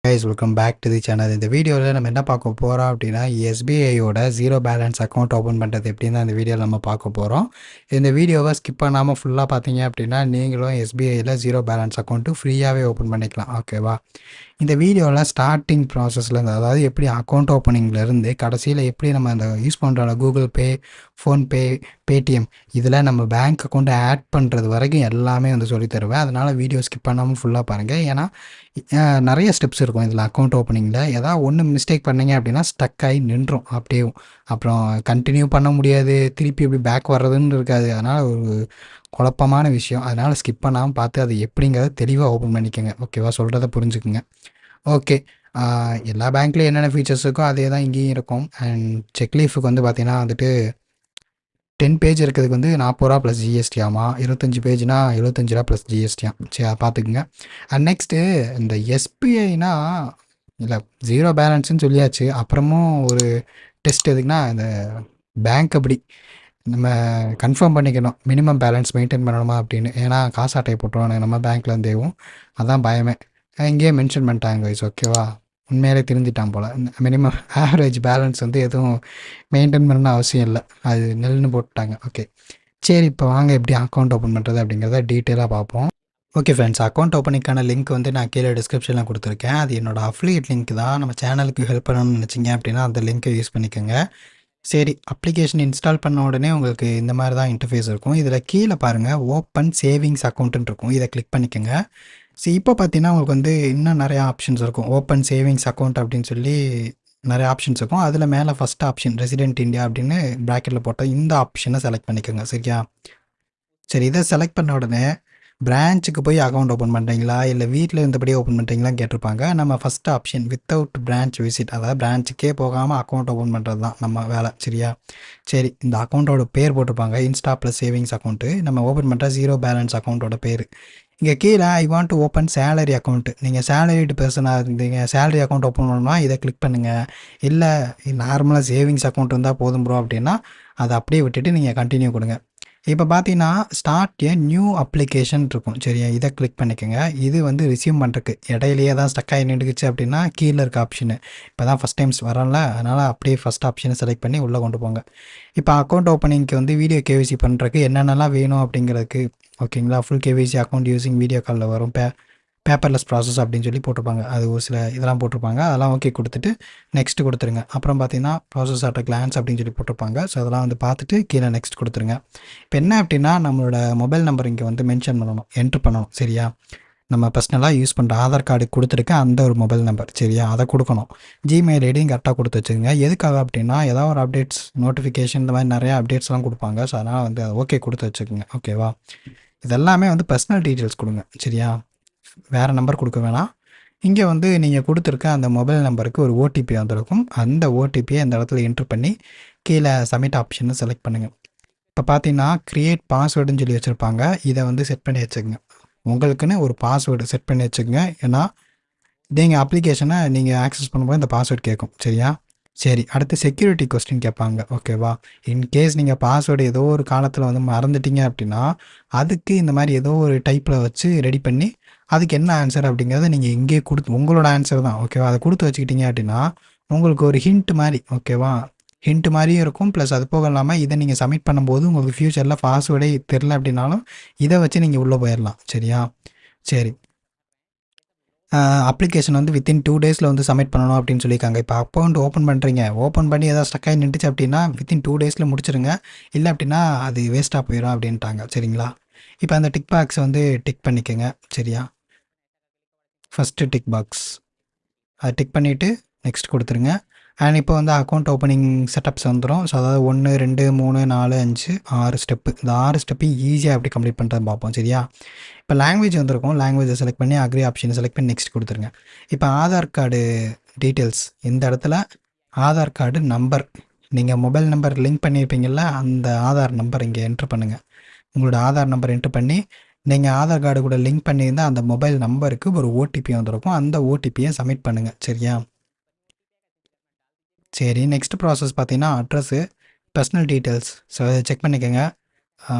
Guys welcome back to the channel. இந்த வீடியோவில் நம்ம என்ன பார்க்க போகிறோம் அப்படின்னா எஸ்பிஐயோட ஜீரோ பேலன்ஸ் அக்கௌண்ட் ஓப்பன் பண்ணுறது எப்படின்னு தான் இந்த வீடியோவில் நம்ம பார்க்க போகிறோம். இந்த வீடியோவை ஸ்கிப் பண்ணாமல் ஃபுல்லாக பார்த்தீங்க அப்படின்னா நீங்களும் எஸ்பிஐயில் ஜீரோ பேலன்ஸ் அக்கௌண்ட்டு ஃப்ரீயாகவே ஓப்பன் பண்ணிக்கலாம். ஓகேவா? இந்த வீடியோவில் ஸ்டார்டிங் ப்ராசஸ்லேருந்து, அதாவது எப்படி அக்கௌண்ட் ஓப்பனிங்லேருந்து கடைசியில் எப்படி நம்ம அந்த யூஸ் பண்ணுறோம் கூகுள் பே, ஃபோன்பே, பேடிஎம், இதில் நம்ம பேங்க் அக்கௌண்ட்டை ஆட் பண்ணுறது வரைக்கும் எல்லாமே வந்து சொல்லி தருவேன். அதனால் வீடியோ ஸ்கிப் பண்ணாமல் ஃபுல்லாக பாருங்கள். ஏன்னா நிறைய ஸ்டெப்ஸ் இருக்கும் இதில். அக்கௌண்ட் ஓப்பனிங்கில் ஏதாவது ஒன்று மிஸ்டேக் பண்ணிங்க அப்படின்னா ஸ்டக் ஆகி நின்றும் அப்படியே. அப்புறம் கண்டினியூ பண்ண முடியாது, திருப்பி எப்படி பேக் வர்றதுன்னு இருக்காது. அதனால் ஒரு குழப்பமான விஷயம். அதனால் ஸ்கிப் பண்ணாமல் பார்த்து அது எப்படிங்கிறத தெளிவாக ஓப்பன் பண்ணிக்கோங்க. ஓகேவா? சொல்கிறத புரிஞ்சுக்குங்க. ஓகே. எல்லா பேங்க்லேயும் என்னென்ன ஃபீச்சர்ஸ் இருக்கோ அதே தான் இங்கேயும் இருக்கும். அண்ட் செக்லீஃபுக்கு வந்து பார்த்தீங்கன்னா வந்துட்டு 10 பேஜ் இருக்கிறதுக்கு வந்து 40 ரூபா ப்ளஸ் ஜிஎஸ்டி ஆமாம். 25 பேஜ்னா 75 ரூபா ப்ளஸ் ஜிஎஸ்டியாம். சரி, அதை பார்த்துக்குங்க. அண்ட் நெக்ஸ்ட்டு இந்த எஸ்பிஐனா இல்லை, ஜீரோ பேலன்ஸ்னு சொல்லியாச்சு. அப்புறமும் ஒரு டெஸ்ட் எதுக்குன்னா இந்த பேங்க் அப்படி நம்ம கன்ஃபார்ம் பண்ணிக்கணும் மினிமம் பேலன்ஸ் மெயின்டைன் பண்ணணுமா அப்படின்னு. ஏன்னா காசு அட்டையை போட்டுருவானு நம்ம பேங்க்லேருந்தேவும். அதான் பயமே. இங்கேயே மென்ஷன் பண்ணிட்டாங்க கைஸ். ஓகேவா? உண்மையிலே திருந்திட்டான் போல். மினிமம் ஆவரேஜ் பேலன்ஸ் வந்து எதுவும் மெயின்டைன் பண்ணணும்னு அவசியம் இல்லை, அது நெல்லுன்னு போட்டுட்டாங்க. ஓகே சரி, இப்போ வாங்க எப்படி அக்கௌண்ட் ஓப்பன் பண்ணுறது அப்படிங்கிறத டீட்டெயிலாக பார்ப்போம். ஓகே ஃப்ரெண்ட்ஸ், அக்கௌண்ட் ஓப்பனிங்கான லிங்க் வந்து நான் கீழே டிஸ்கிரிப்ஷனில் கொடுத்துருக்கேன். அது என்னோடய அஃபிலியேட் லிங்க் தான். நம்ம சேனலுக்கு ஹெல்ப் பண்ணணும்னு நினச்சிங்க அப்படின்னா அந்த லிங்க்கை யூஸ் பண்ணிக்கோங்க. சரி, அப்ளிகேஷன் இன்ஸ்டால் பண்ண உடனே உங்களுக்கு இந்த மாதிரி தான் இன்டர்ஃபேஸ் இருக்கும். இதில் கீழே பாருங்கள் ஓப்பன் சேவிங்ஸ் அக்கௌண்ட்டுன்னு இருக்கும். இதை கிளிக் பண்ணிக்கோங்க. சரி, இப்போ பார்த்தீங்கன்னா உங்களுக்கு வந்து இன்னும் நிறையா ஆப்ஷன்ஸ் இருக்கும். ஓப்பன் சேவிங்ஸ் அக்கௌண்ட் அப்படின்னு சொல்லி நிறைய ஆப்ஷன்ஸ் இருக்கும். அதில் மேலே ஃபஸ்ட் ஆப்ஷன் ரெசிடென்ட் இந்தியா அப்படின்னு ப்ராக்கெட்டில் போட்டால் இந்த ஆப்ஷனை செலக்ட் பண்ணிக்கோங்க. சரியா? சரி, இதை செலக்ட் பண்ண உடனே பிரான்ச்சுக்கு போய் அக்கௌண்ட் ஓப்பன் பண்ணுறீங்களா இல்லை வீட்டில் இருந்தபடியே ஓப்பன் பண்ணுறீங்களான்னு கேட்டிருப்பாங்க. நம்ம first option without branch visit, அதாவது பிரான்ச்சுக்கே போகாமல் அக்கௌண்ட் ஓப்பன் பண்ணுறது தான் நம்ம வேலை. சரியா? சரி, இந்த அக்கௌண்ட்டோட பேர் போட்டிருப்பாங்க இன்ஸ்டா ப்ளஸ் சேவிங்ஸ் அக்கௌண்ட்டு. நம்ம ஓப்பன் பண்ணுற ஜீரோ பேலன்ஸ் அக்கௌண்ட்டோட பேர். இங்கே கீழே I want to open salary account. நீங்கள் சேலரிடு பர்சனாக இருந்தீங்க, சேலரி அக்கௌண்ட் ஓப்பன் பண்ணணும்னா இதை கிளிக் பண்ணுங்கள். இல்லை நார்மலாக சேவிங்ஸ் அக்கௌண்ட் இருந்தால் போதும் ப்ரோ அப்படின்னா அதை அப்படியே விட்டுட்டு நீங்கள் கண்டினியூ கொடுங்க. இப்போ பார்த்தீங்கன்னா ஸ்டார்ட் ஏ நியூ அப்ளிகேஷன் இருக்கும். சரியா? இதை கிளிக் பண்ணிக்கோங்க. இது வந்து ரிசீவ் பண்ணுறதுக்கு இடையிலேயே தான் ஸ்டக் ஆகி நின்றுக்குச்சு அப்படின்னா கீழே இருக்க ஆப்ஷனு. இப்போ தான் ஃபஸ்ட் டைம்ஸ் வரல, அதனால் அப்படியே ஃபஸ்ட் ஆப்ஷனை செலக்ட் பண்ணி உள்ளே கொண்டு போங்க. இப்போ அக்கௌண்ட் ஓப்பனிங்க்கு வந்து வீடியோ கேவிசி பண்ணுறதுக்கு என்னென்னலாம் வேணும் அப்படிங்கிறதுக்கு, ஓகேங்களா, full KVC account using video காலில் வரும். பேப்பர்லெஸ் ப்ராசஸ் அப்படின்னு சொல்லி போட்டிருப்பாங்க. அது ஒரு சில இதெல்லாம் போட்டிருப்பாங்க. அதெல்லாம் ஓகே கொடுத்துட்டு நெக்ஸ்ட் கொடுத்துருங்க. அப்புறம் பார்த்தீங்கன்னா ப்ராசஸ் அட் கிளான்ஸ் அப்படின்னு சொல்லி போட்டிருப்பாங்க. ஸோ அதெல்லாம் வந்து பார்த்துட்டு கீழே நெக்ஸ்ட் கொடுத்துருங்க. இப்போ என்ன அப்படின்னா நம்மளோட மொபைல் நம்பர் இங்கே வந்து மென்ஷன் பண்ணணும், என்ட்ரு பண்ணணும். சரியா? நம்ம பர்சனலாக யூஸ் பண்ணுற ஆதார் கார்டு கொடுத்துருக்க அந்த ஒரு மொபைல் நம்பர். சரியா? அதை கொடுக்கணும். ஜிமெயில் ஐடியும் கரெக்டாக கொடுத்து வச்சுக்கோங்க. எதுக்காக அப்படின்னா ஏதாவது ஒரு அப்டேட்ஸ், நோட்டிஃபிகேஷன், இந்த மாதிரி நிறையா அப்டேட்ஸ்லாம் கொடுப்பாங்க. ஸோ அதனால் வந்து அதை ஓகே கொடுத்து வச்சுக்கோங்க. ஓகேவா? இதெல்லாமே வந்து பர்சனல் டீட்டெயில்ஸ் கொடுங்க. சரியா? வேறு நம்பர் கொடுக்க வேணாம். இங்கே வந்து நீங்கள் கொடுத்துருக்க அந்த மொபைல் நம்பருக்கு ஒரு ஓடிபி வந்திருக்கும். அந்த ஓடிபியை இந்த இடத்துல என்ட்ரு பண்ணி கீழே சப்மிட் ஆப்ஷனை செலக்ட் பண்ணுங்கள். இப்போ பார்த்தீங்கன்னா க்ரியேட் பாஸ்வேர்டுன்னு சொல்லி வச்சுருப்பாங்க. இதை வந்து செட் பண்ணி வச்சுக்கோங்க. உங்களுக்குன்னு ஒரு பாஸ்வேர்டு செட் பண்ணி வச்சுக்கோங்க. ஏன்னா நீங்கள் அப்ளிகேஷனை நீங்கள் ஆக்சஸ் பண்ணும்போது இந்த பாஸ்வேர்டு கேட்கும். சரியா? சரி, அடுத்து செக்யூரிட்டி கொஸ்டின் கேட்பாங்க. ஓகேவா? இன்கேஸ் நீங்கள் பாஸ்வேர்டு ஏதோ ஒரு காலத்தில் வந்து மறந்துட்டீங்க அப்படின்னா அதுக்கு இந்த மாதிரி ஏதோ ஒரு டைப்பில் வச்சு ரெடி பண்ணி அதுக்கு என்ன ஆன்சர் அப்படிங்கிறத நீங்கள் இங்கே கொடுத்து, உங்களோட ஆன்சர் தான். ஓகேவா? அதை கொடுத்து வச்சுக்கிட்டீங்க அப்படின்னா உங்களுக்கு ஒரு ஹிண்ட் மாதிரி, ஓகேவா, ஹிண்ட் மாதிரியும் இருக்கும். ப்ளஸ் அது போக இல்லாமல் இதை நீங்கள் சப்மிட் பண்ணும்போது உங்களுக்கு ஃப்யூச்சரில் பாஸ்வேர்டே தெரில அப்படின்னாலும் இதை வச்சு நீங்கள் உள்ளே போயிடலாம். சரியா? சரி, அப்ளிகேஷன் வந்து வித்தின் 2 டேஸில் வந்து சப்மிட் பண்ணணும் அப்படின்னு சொல்லியிருக்காங்க. இப்போ அக்கௌண்ட் ஓப்பன் பண்ணுறீங்க, ஓப்பன் பண்ணி ஏதாவது ஸ்டக் ஆகி நின்றுச்சு அப்படின்னா வித்தின் 2 டேஸில் முடிச்சிருங்க. இல்லை அப்படின்னா அது வேஸ்ட்டாக போயிடும் அப்படின்ட்டாங்க. சரிங்களா? இப்போ அந்த டிக் பாக்ஸ் வந்து டிக் பண்ணிக்கோங்க. சரியா? ஃபஸ்ட்டு டிக் பாக்ஸ் அதை டிக் பண்ணிவிட்டு நெக்ஸ்ட் கொடுத்துருங்க. அண்ட் இப்போ வந்து அக்கௌண்ட் ஓப்பனிங் செட்டப்ஸ் வந்துடும். ஸோ அதாவது 1, 2, 3, 4, 5, 6 ஸ்டெப்பு. இந்த 6 ஸ்டெப்பையும் ஈஸியாக எப்படி கம்ப்ளீட் பண்ணுறது பார்ப்போம். சரியா? இப்போ லாங்குவேஜ் வந்திருக்கும். லாங்குவேஜை செலக்ட் பண்ணி அக்ரி ஆப்ஷனை செலக்ட் பண்ணி நெக்ஸ்ட் கொடுத்துருங்க. இப்போ ஆதார் கார்டு டீட்டெயில்ஸ், இந்த இடத்துல ஆதார் கார்டு நம்பர், நீங்கள் மொபைல் நம்பர் லிங்க் பண்ணியிருப்பீங்கள்ல, அந்த ஆதார் நம்பர் இங்கே என்ட்ரு பண்ணுங்கள். உங்களோட ஆதார் நம்பர் என்ட்ரு பண்ணி நீங்கள் ஆதார் கார்டு கூட லிங்க் பண்ணியிருந்தால் அந்த மொபைல் நம்பருக்கு ஒரு ஓடிபி வந்திருக்கும். அந்த ஓடிபியை சப்மிட் பண்ணுங்கள். சரியா? சரி, நெக்ஸ்ட் ப்ராசஸ் பார்த்தீங்கன்னா அட்ரஸு, பர்சனல் டீட்டெயில்ஸ். ஸோ அதை செக் பண்ணிக்கோங்க.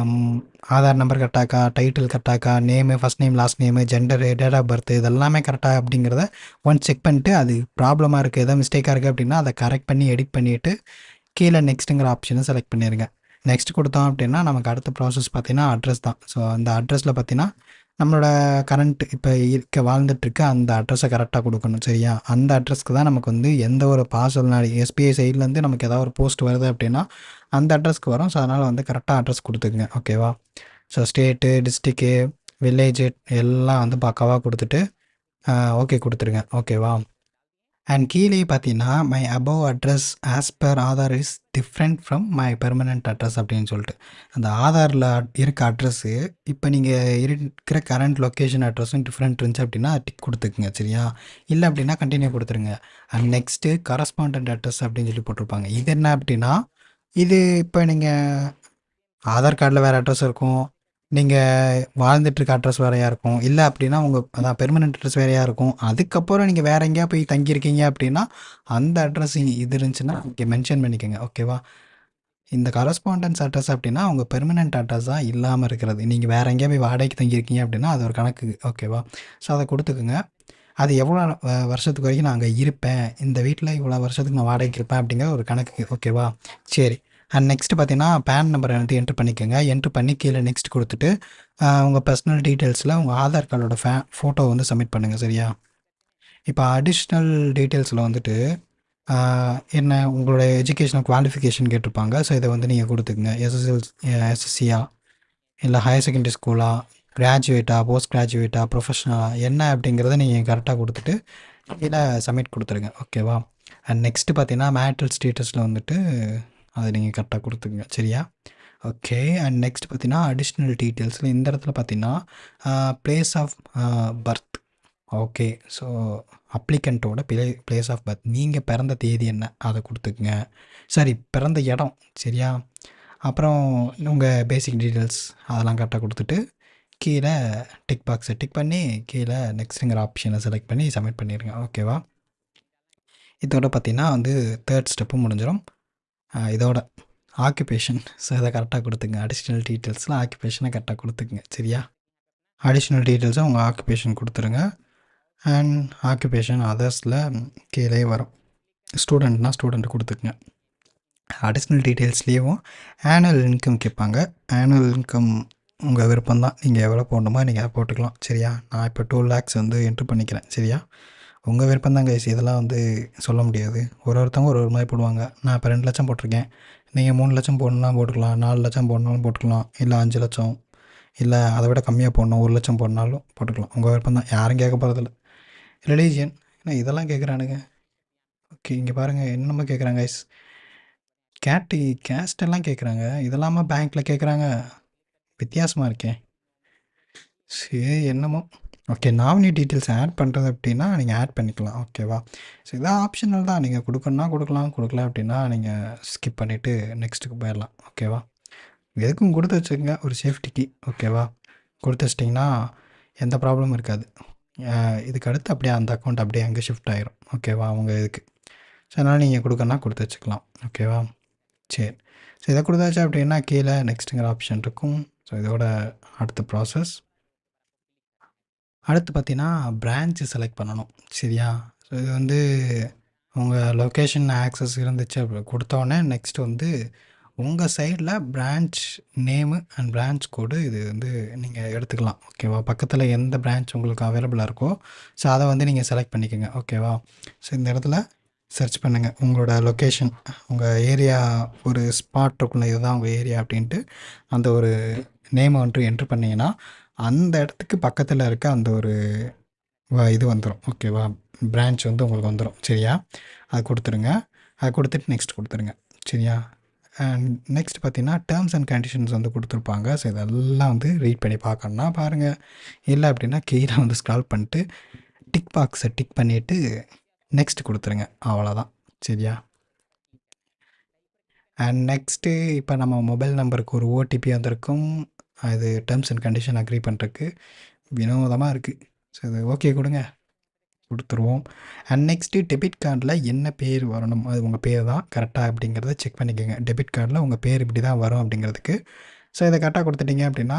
ஆதார் நம்பர் கரெக்டாக்கா, டைட்டில் கரெக்டாக்கா, name, first name, last name, gender, date of birth இதெல்லாமே கரெக்டா அப்படிங்கிறத ஒன்ஸ் செக் பண்ணிட்டு, அது ப்ராப்ளமாக இருக்குது, எதாவது மிஸ்டேக்காக இருக்குது அப்படின்னா அதை கரெக்ட் பண்ணி எடிட் பண்ணிவிட்டு கீழே நெக்ஸ்ட்டுங்கிற ஆப்ஷனை செலக்ட் பண்ணிடுங்க. நெக்ஸ்ட் கொடுத்தோம் அப்படின்னா நமக்கு அடுத்த ப்ராசஸ் பார்த்தீங்கன்னா அட்ரஸ் தான். ஸோ அந்த அட்ரஸில் பார்த்தீங்கன்னா நம்மளோட கரண்ட் இப்போ வாழ்ந்துட்டுருக்க அந்த அட்ரஸை கரெக்டாக கொடுக்கணும். சரியா? அந்த அட்ரஸ்க்கு தான் நமக்கு வந்து எந்த ஒரு பார்சல்னாலும் எஸ்பிஐ சைட்லேருந்து நமக்கு ஏதாவது ஒரு போஸ்ட் வருது அப்படின்னா அந்த அட்ரஸ்க்கு வரும். ஸோ அதனால் வந்து கரெக்டாக அட்ரஸ் கொடுத்துக்குங்க. ஓகேவா? ஸோ ஸ்டேட்டு, டிஸ்ட்ரிக்கு, வில்லேஜு எல்லாம் வந்து பக்காவாக கொடுத்துட்டு ஓகே கொடுத்துருங்க. ஓகேவா? அண்ட் கீழே பார்த்தீங்கன்னா my above address as per Aadhaar is different from my permanent address அப்படின்னு சொல்லிட்டு அந்த ஆதாரில் இருக்க அட்ரஸ்ஸு இப்போ நீங்கள் இருக்கிற கரண்ட் லொக்கேஷன் அட்ரஸும் டிஃப்ரெண்ட் இருந்துச்சு அப்படின்னா டிக் கொடுத்துக்குங்க. சரியா? இல்லை அப்படின்னா கண்டினியூ கொடுத்துருங்க. அண்ட் நெக்ஸ்ட்டு கரஸ்பாண்டன்ட் அட்ரஸ் அப்படின்னு சொல்லி போட்டிருப்பாங்க. இது என்ன அப்படின்னா இது இப்போ நீங்கள் ஆதார் கார்டில் வேறு அட்ரஸ் இருக்கும், நீங்கள் வாழ்ந்துட்டுருக்க அட்ரஸ் வேறையாக இருக்கும், இல்லை அப்படின்னா உங்கள் அதான் பெர்மனெண்ட் அட்ரஸ் வேறையாக இருக்கும். அதுக்கப்புறம் நீங்கள் வேறு எங்கேயா போய் தங்கியிருக்கீங்க அப்படின்னா அந்த அட்ரஸ் இது இருந்துச்சுன்னா இங்கே மென்ஷன் பண்ணிக்கோங்க. ஓகேவா? இந்த கரஸ்பாண்டன்ஸ் அட்ரஸ் அப்படின்னா உங்கள் பெர்மனெண்ட் அட்ரஸாக இல்லாமல் இருக்கிறது. நீங்கள் வேறு எங்கேயா போய் வாடகைக்கு தங்கியிருக்கீங்க அப்படின்னா அது ஒரு கணக்கு. ஓகேவா? ஸோ அதை கொடுத்துக்குங்க. அது எவ்வளோ வருஷத்துக்கு வரைக்கும் நான் அங்கே இருப்பேன், இந்த வீட்டில் இவ்வளோ வருஷத்துக்கு நான் வாடகைக்கு இருப்பேன் அப்படிங்கிற ஒரு கணக்கு. ஓகேவா? சரி. அண்ட் நெக்ஸ்ட் பார்த்தீங்கன்னா பேன் நம்பரை வந்து என்ட்ரு பண்ணிக்கோங்க. என்ட்ரு பண்ணி கீழே நெக்ஸ்ட் கொடுத்துட்டு உங்கள் பர்சனல் டீட்டெயில்ஸில் உங்கள் ஆதார் கார்டோட ஃபோட்டோ வந்து சப்மிட் பண்ணுங்கள். சரியா? இப்போ அடிஷ்னல் டீட்டெயில்ஸில் வந்துட்டு என்ன உங்களோட எஜுகேஷனல் குவாலிஃபிகேஷன் கேட்டிருப்பாங்க. ஸோ இதை வந்து நீங்கள் கொடுத்துக்குங்க. எஸ்எஸ்சியா, இல்லை ஹையர் செகண்டரி ஸ்கூலா, கிராஜுவேட்டா, போஸ்ட் கிராஜுவேட்டா, ப்ரொஃபஷனலா என்ன அப்படிங்கிறத நீங்கள் கரெக்டாக கொடுத்துட்டு இதில் சப்மிட் கொடுத்துருங்க. ஓகேவா? அண்ட் நெக்ஸ்ட்டு பார்த்தீங்கன்னா மேரிட்டல் ஸ்டேட்டஸில் வந்துட்டு அதை நீங்கள் கரெக்டாக கொடுத்துக்குங்க. சரியா? ஓகே. அண்ட் நெக்ஸ்ட் பார்த்தீங்கன்னா அடிஷ்னல் டீட்டெயில்ஸில் இந்த இடத்துல பார்த்தீங்கன்னா place of birth. Okay. So அப்ளிகண்ட்டோட பிளேஸ் ஆஃப் பர்த் நீங்கள் பிறந்த தேதி என்ன அதை கொடுத்துக்குங்க. சரி, பிறந்த இடம். சரியா? அப்புறம் உங்கள் பேசிக் டீட்டெயில்ஸ் அதெல்லாம் கரெக்டாக கொடுத்துட்டு கீழே டிக் பாக்ஸை டிக் பண்ணி கீழே நெக்ஸ்ட்டுங்கிற ஆப்ஷனை செலக்ட் பண்ணி சப்மிட் பண்ணிடுங்க. ஓகேவா? இதோட பார்த்தீங்கன்னா வந்து தேர்ட் ஸ்டெப்பும் முடிஞ்சிடும். இதோட ஆக்குபேஷன். ஸோ இதை கரெக்டாக கொடுத்துங்க. அடிஷ்னல் டீட்டெயில்ஸில் ஆக்குபேஷனை கரெக்டாக கொடுத்துக்குங்க. சரியா? அடிஷ்னல் டீட்டெயில்ஸை உங்கள் ஆக்குபேஷன் கொடுத்துருங்க. அண்ட் ஆக்குபேஷன் அதர்ஸில் கீழே வரும். ஸ்டூடெண்ட்னா ஸ்டூடெண்ட் கொடுத்துக்குங்க. அடிஷ்னல் டீட்டெயில்ஸ்லேயும் ஆனுவல் இன்கம் கேட்பாங்க. ஆனுவல் இன்கம் உங்கள் விருப்பம் தான், நீங்கள் எவ்வளோ போடணுமோ நீங்கள் போட்டுக்கலாம். சரியா? நான் இப்போ 2 lakhs வந்து என்ட்ரு பண்ணிக்கிறேன். சரியா? உங்கள் விருப்பம் தான் கைஸ், இதெல்லாம் வந்து சொல்ல முடியாது. ஒருத்தவங்க ஒரு மாதிரி போடுவாங்க. நான் இப்போ 2 லட்சம் போட்டிருக்கேன், நீங்கள் 3 லட்சம் போடணும்னா போட்டுக்கலாம், 4 லட்சம் போடணும்னு போட்டுக்கலாம், இல்லை 5 லட்சம், இல்லை அதை விட கம்மியாக போடணும் 1 லட்சம் போடனாலும் போட்டுக்கலாம். உங்கள் விருப்பம் தான், யாரும் கேட்க போகிறதில்ல. ரிலீஜியன் ஏன்னா இதெல்லாம் கேட்குறானுங்க. ஓகே, இங்கே பாருங்கள் என்னென்னமோ கேட்குறாங்க கைஸ். கேஸ்ட் எல்லாம் கேட்குறாங்க, இதெல்லாமா பேங்க்கில் கேட்குறாங்க? வித்தியாசமாக இருக்கேன். சரி, என்னமோ. ஓகே, நாமினி டீட்டெயில்ஸ் ஆட் பண்ணுறது அப்படின்னா நீங்கள் ஆட் பண்ணிக்கலாம். ஓகேவா? ஸோ இதான் ஆப்ஷனல் தான், நீங்கள் கொடுக்கணுன்னா கொடுக்கலாம், கொடுக்கல அப்படின்னா நீங்கள் ஸ்கிப் பண்ணிவிட்டு நெக்ஸ்ட்டுக்கு போயிடலாம். ஓகேவா? எதுக்கும் கொடுத்து வச்சுக்கோங்க ஒரு சேஃப்டிக்கு. ஓகேவா? கொடுத்து வச்சிட்டிங்கன்னா எந்த ப்ராப்ளமும் இருக்காது. இதுக்கு அடுத்து அப்படியே அந்த அக்கௌண்ட் அப்படியே அங்கே ஷிஃப்ட் ஆயிரும். ஓகேவா? அவங்க இதுக்கு. ஸோ அதனால் நீங்கள் கொடுக்கணுன்னா கொடுத்து வச்சுக்கலாம். ஓகேவா? சரி. ஸோ இதை கொடுத்தாச்சு அப்படின்னா கீழே நெக்ஸ்ட்டுங்கிற ஆப்ஷன் இருக்கும். ஸோ இதோட அடுத்த ப்ராசஸ். அடுத்து பார்த்தீங்கன்னா பிரான்ச்சு செலக்ட் பண்ணணும். சரியா? ஸோ இது வந்து உங்கள் லொக்கேஷன் ஆக்சஸ் இருந்துச்சு அப்படி கொடுத்தோடனே நெக்ஸ்ட் வந்து உங்கள் சைடில் பிரான்ச் நேமு அண்ட் பிரான்ச் கோடு இது வந்து நீங்கள் எடுத்துக்கலாம். ஓகேவா? பக்கத்தில் எந்த பிரான்ச் உங்களுக்கு அவைலபிளாக இருக்கோ ஸோ அதை வந்து நீங்கள் செலக்ட் பண்ணிக்கோங்க. ஓகேவா? ஸோ இந்த இடத்துல சர்ச் பண்ணுங்கள் உங்களோட லொக்கேஷன், உங்கள் ஏரியா ஒரு ஸ்பாட் இருக்குள்ள இதுதான் உங்கள் ஏரியா அப்படின்ட்டு அந்த ஒரு நேமை வந்துட்டு என்ட்ரு பண்ணிங்கன்னா அந்த இடத்துக்கு பக்கத்தில் இருக்க அந்த ஒரு இது வந்துடும். ஓகேவா? பிரான்ச் வந்து உங்களுக்கு வந்துடும். சரியா? அது கொடுத்துருங்க. அது கொடுத்துட்டு நெக்ஸ்ட் கொடுத்துருங்க. சரியா? அண்ட் நெக்ஸ்ட் பார்த்தீங்கன்னா டேர்ம்ஸ் அண்ட் கண்டிஷன்ஸ் வந்து கொடுத்துருப்பாங்க. ஸோ இதெல்லாம் வந்து ரீட் பண்ணி பார்க்கணுன்னா பாருங்கள், இல்லை அப்படின்னா கீழே வந்து ஸ்க்ரால் பண்ணிட்டு டிக் பாக்ஸை டிக் பண்ணிவிட்டு நெக்ஸ்ட் கொடுத்துருங்க. அவ்வளோதான். சரியா? அண்ட் நெக்ஸ்ட்டு இப்போ நம்ம மொபைல் நம்பருக்கு ஒரு ஓடிபி வந்திருக்கும். அது டேர்ம்ஸ் அண்ட் கண்டிஷன் அக்ரி பண்ணுறதுக்கு வினோதமாக இருக்குது. ஸோ இது ஓகே கொடுங்க, கொடுத்துருவோம். அண்ட் நெக்ஸ்ட்டு டெபிட் கார்டில் என்ன பேர் வரணும், அது உங்கள் பேர் தான் கரெக்டாக அப்படிங்கிறத செக் பண்ணிக்கோங்க. டெபிட் கார்டில் உங்கள் பேர் இப்படி தான் வரும் அப்படிங்கிறதுக்கு ஸோ இதை கரெக்டாக கொடுத்துட்டீங்க அப்படின்னா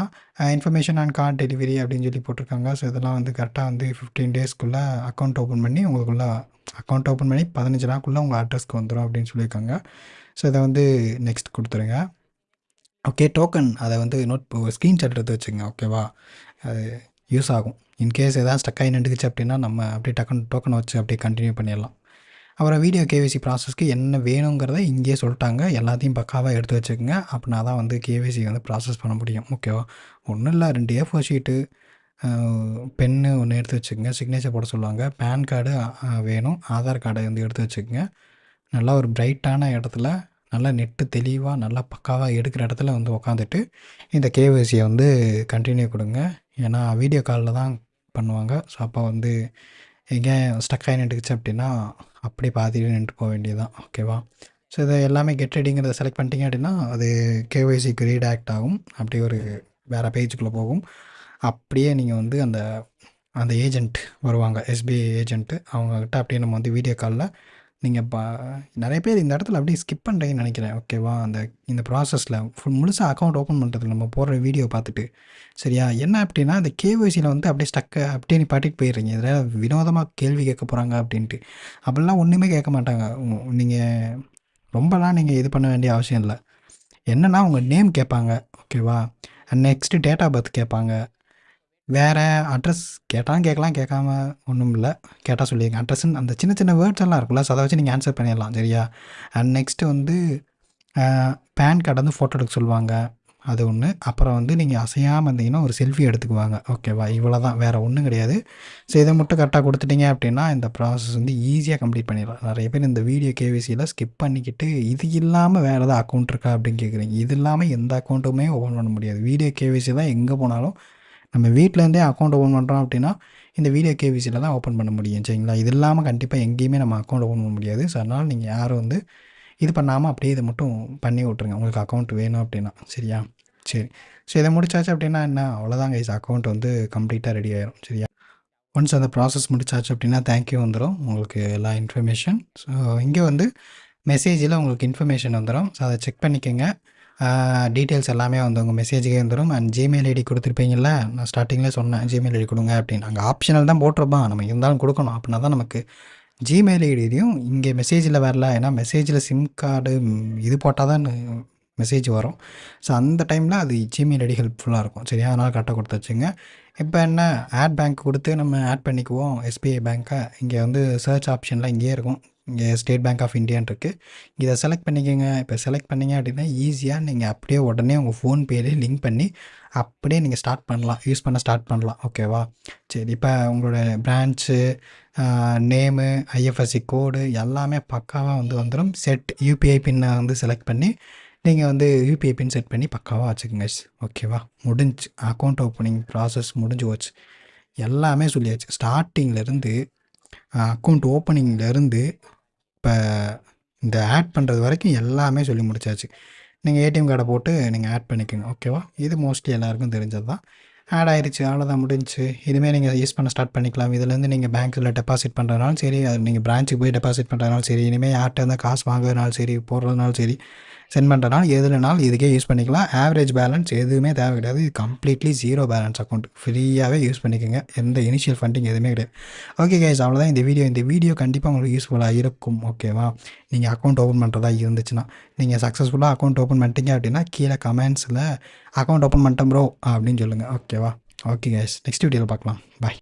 இன்ஃபர்மேஷன் அண்ட் கார்ட் டெலிவரி அப்படின்னு சொல்லி போட்டிருக்காங்க. ஸோ இதெல்லாம் வந்து கரெக்டாக வந்து 15 டேஸ்க்குள்ளே அக்கௌண்ட் ஓப்பன் பண்ணி உங்களுக்குள்ளே அக்கௌண்ட் ஓப்பன் பண்ணி 15 நாளுக்குள்ளே உங்கள் அட்ரஸ்க்கு வந்துடும் அப்படின்னு சொல்லியிருக்காங்க. ஸோ இதை வந்து நெக்ஸ்ட் கொடுத்துருங்க. ஓகே, டோக்கன் அதை வந்து ஸ்க்ரீன்ஷாட் எடுத்து வச்சுங்க. ஓகேவா, அது யூஸ் ஆகும். இன்கேஸ் எதாவது ஸ்டக் ஆகி நின்றுக்குச்சு அப்படின்னா நம்ம அப்படியே டோக்கனை வச்சு அப்படியே கண்டினியூ பண்ணிடலாம். அப்புறம் வீடியோ கேவிசி ப்ராசஸ்க்கு என்ன வேணுங்கிறத இங்கேயே சொல்லிட்டாங்க. எல்லாத்தையும் பக்காவாக எடுத்து வச்சுக்கோங்க. அப்படின்னா தான் வந்து கேவிசி வந்து ப்ராசஸ் பண்ண முடியும். ஓகேவா, ஒன்றும் இல்லை, 2 A4 ஷீட்டு, பென்னு ஒன்று எடுத்து வச்சுக்கோங்க. சிக்னேச்சர் போட சொல்லுவாங்க. பேன் கார்டு வேணும். ஆதார் கார்டை வந்து எடுத்து வச்சுக்கோங்க. நல்லா ஒரு பிரைட்டான இடத்துல, நல்லா நெட்டு தெளிவாக நல்லா பக்காவாக எடுக்கிற இடத்துல வந்து உக்காந்துட்டு இந்த கேவிசியை வந்து கண்டினியூ கொடுங்க. ஏன்னா வீடியோ காலில் தான் பண்ணுவாங்க. ஸோ அப்போ வந்து எங்கே ஸ்டக் ஆகி நின்றுக்குச்சு அப்படின்னா அப்படியே பாதியில் நின்று போக வேண்டியது தான். ஓகேவா, ஸோ இதை எல்லாமே கெட் ரெடிங்கிறத செலக்ட் பண்ணிட்டீங்க அப்படின்னா அது கேஒய்சிக்கு ரீடாக்ட் ஆகும். அப்படியே ஒரு வேறு பேஜுக்குள்ளே போகும். அப்படியே நீங்கள் வந்து அந்த அந்த ஏஜென்ட் வருவாங்க, எஸ்பிஐ ஏஜென்ட்டு, அவங்கக்கிட்ட அப்படியே நம்ம வந்து வீடியோ காலில் நீங்கள் நிறைய பேர் இந்த இடத்துல அப்படியே ஸ்கிப் பண்ணுறீங்கன்னு நினைக்கிறேன். ஓகேவா, இந்த ப்ராசஸில் முழுசாக அக்கௌண்ட் ஓப்பன் பண்ணுறதுக்கு நம்ம போடுற வீடியோ பார்த்துட்டு சரியா, என்ன அப்படின்னா இந்த கேஒய்சியில் வந்து அப்படியே ஸ்டக்கை அப்படியே நீ பாட்டிட்டு போயிடுறீங்க. இதில் வினோதமாக கேள்வி கேட்க போகிறாங்க அப்படின்ட்டு. அப்படிலாம் ஒன்றுமே கேட்க மாட்டாங்க. நீங்கள் ரொம்பலாம் நீங்கள் இது பண்ண வேண்டிய அவசியம் இல்லை. என்னென்னா உங்கள் நேம் கேட்பாங்க. ஓகேவா, நெக்ஸ்ட்டு டேட் ஆஃப் பர்த் கேட்பாங்க. வேறு அட்ரஸ் கேட்டாலும் கேட்கலாம், கேட்காம ஒன்றும் இல்லை. கேட்டால் சொல்லிடுங்க அட்ரஸ்ன்னு. அந்த சின்ன சின்ன வேர்ட்ஸ் எல்லாம் இருக்குல்ல, ஸோ அதை வச்சு நீங்கள் ஆன்சர் பண்ணிடலாம். சரியா, அண்ட் நெக்ஸ்ட்டு வந்து பேன் கார்டு வந்து ஃபோட்டோ எடுக்க சொல்லுவாங்க. அது ஒன்று. அப்புறம் வந்து நீங்கள் அசையாமல் இருந்தீங்கன்னா ஒரு செல்ஃபி எடுத்துக்குவாங்க. ஓகேவா, இவ்வளோ தான், வேறு ஒன்றும் கிடையாது. ஸோ இதை மட்டும் கரெக்டாக கொடுத்துட்டீங்க அப்படின்னா இந்த ப்ராசஸ் வந்து ஈஸியாக கம்ப்ளீட் பண்ணிடலாம். நிறைய பேர் இந்த வீடியோ கேவிசியில் ஸ்கிப் பண்ணிக்கிட்டு இது இல்லாமல் வேறு எதாவது அக்கௌண்ட் இருக்கா அப்படின்னு கேட்குறீங்க. இது இல்லாமல் எந்த அக்கௌண்ட்டுமே ஓப்பன் பண்ண முடியாது. வீடியோ கேவிசி தான் எங்கே போனாலும் நம்ம வீட்டிலேருந்தே அக்கௌண்ட் ஓப்பன் பண்ணுறோம் அப்படின்னா இந்த வீடியோ கேவிசியில் தான் ஓப்பன் பண்ண முடியும். சரிங்களா, இது இல்லாமல் கண்டிப்பாக எங்கேயுமே நம்ம அக்கௌண்ட் ஓப்பன் பண்ண முடியாது. ஸோ அதனால் நீங்கள் யாரும் வந்து இது பண்ணாமல் அப்படியே இதை மட்டும் பண்ணி விட்ருங்க உங்களுக்கு அக்கௌண்ட் வேணும் அப்படின்னா. சரியா, சரி. ஸோ இதை முடிச்சாச்சு அப்படின்னா என்ன, அவ்வளோதான் கைஸ், அக்கௌண்ட் வந்து கம்ப்ளீட்டாக ரெடி ஆயிரும். சரியா, ஒன்ஸ் அந்த ப்ராசஸ் முடிச்சாச்சு அப்படின்னா தேங்க்யூ வந்துடும் உங்களுக்கு எல்லா இன்ஃபர்மேஷன். ஸோ இங்கே வந்து மெசேஜில் உங்களுக்கு இன்ஃபர்மேஷன் வந்துடும். ஸோ அதை செக் பண்ணிக்கோங்க. டீட்டெயில்ஸ் எல்லாமே வந்து உங்கள் மெசேஜுக்கே வந்துடும். அண்ட் ஜிமெயில் ஐடி கொடுத்துருப்பீங்கள்ல, நான் ஸ்டார்டிங்கில் சொன்னேன் ஜிமெயில் ஐடி கொடுங்க அப்படின்னு. அங்கே ஆப்ஷனல் தான் போட்டிருப்பான், நம்ம இருந்தாலும் கொடுக்கணும். அப்படின்னா தான் நமக்கு ஜிமெயில் ஐடியும் இங்கே மெசேஜில் வரல. ஏன்னா மெசேஜில் சிம் கார்டு இது போட்டால் தான் மெசேஜ் வரும். ஸோ அந்த டைமில் அது ஜிமெயில் ஐடி ஹெல்ப்ஃபுல்லாக இருக்கும். சரியா, அதனால் கரெக்டாக கொடுத்து வச்சுங்க. இப்போ என்ன, ஆட் பேங்க் கொடுத்து நம்ம ஆட் பண்ணிக்குவோம் எஸ்பிஐ பேங்க்கை. இங்கே வந்து சர்ச் ஆப்ஷனில் இங்கேயே இருக்கும். இங்கே ஸ்டேட் பேங்க் ஆஃப் இந்தியான்னு இருக்குது. இதை செலக்ட் பண்ணிக்கோங்க. இப்போ செலக்ட் பண்ணிங்க அப்படின்னா ஈஸியாக நீங்கள் அப்படியே உடனே உங்கள் ஃபோன்பேலே லிங்க் பண்ணி அப்படியே நீங்கள் ஸ்டார்ட் பண்ணலாம், யூஸ் பண்ண ஸ்டார்ட் பண்ணலாம். ஓகேவா, சரி. இப்போ உங்களோட பிரான்ச்சு நேமு ஐஎஃப்எஸ்சி கோடு எல்லாமே பக்காவாக வந்து வந்துடும். செட் யூபிஐ பின்னை வந்து செலக்ட் பண்ணி நீங்கள் வந்து யூபிஐ பின் செட் பண்ணி பக்காவாக வச்சுக்கோங்க. ஓகேவா, முடிஞ்சு அக்கௌண்ட் ஓப்பனிங் ப்ராசஸ் முடிஞ்சு போச்சு. எல்லாமே சொல்லியாச்சு. ஸ்டார்டிங்லேருந்து அக்கௌண்ட் ஓப்பனிங்லேருந்து இப்போ இந்த ஆட் பண்ணுறது வரைக்கும் எல்லாமே சொல்லி முடிச்சாச்சு. நீங்கள் ஏடிஎம் கார்டை போட்டு நீங்கள் ஆட் பண்ணிக்கோங்க. ஓகேவா, இது மோஸ்ட்லி எல்லாருக்கும் தெரிஞ்சது தான். ஆட் ஆயிடுச்சு, அவ்வளோதான், முடிஞ்சு. இதுமாரி நீங்கள் யூஸ் பண்ண ஸ்டார்ட் பண்ணிக்கலாம். இதுலேருந்து நீங்கள் பேங்க்கில் டெபாசிட் பண்ணுறதுனாலும் சரி, அது நீங்கள் பிரான்ச்சுக்கு போய் டெபாசிட் பண்ணுறதுனாலும் சரி, இனிமேல் யார்கிட்ட இருந்தால் காசு வாங்குறதுனாலும் சரி, போடுறதுனாலும் சரி, சென்ட் பண்ணுறதுனால எதுலனாலும் இதுக்கே யூஸ் பண்ணிக்கலாம். ஆவரேஜ் பேலன்ஸ் எதுவுமே தேவை கிடையாது. இது கம்ப்ளீட்லி ஜீரோ பேலன்ஸ் அக்கௌண்ட். ஃப்ரீயாகவே யூஸ் பண்ணிக்கோங்க. எந்த இனிஷியல் ஃபண்டிங் எதுவுமே கிடையாது. ஓகே கைஸ், அவ்வளோதான் இந்த வீடியோ கண்டிப்பாக உங்களுக்கு யூஸ்ஃபுல்லாக இருக்கும். ஓகேவா, நீங்கள் அக்கௌண்ட் ஓப்பன் பண்ணுறதா இருந்துச்சுன்னா, நீங்கள் சக்ஸஸ்ஃபுல்லாக அக்கௌண்ட் ஓப்பன் பண்ணிட்டீங்க அப்படின்னா கீழே கமெண்ட்ஸில் அக்கௌண்ட் ஓப்பன் பண்ணிட்டேன் ப்ரோ அப்படின்னு சொல்லுங்கள். ஓகேவா, ஓகே கைஸ், நெக்ஸ்ட் வீடியோவில் பார்க்கலாம். பாய்.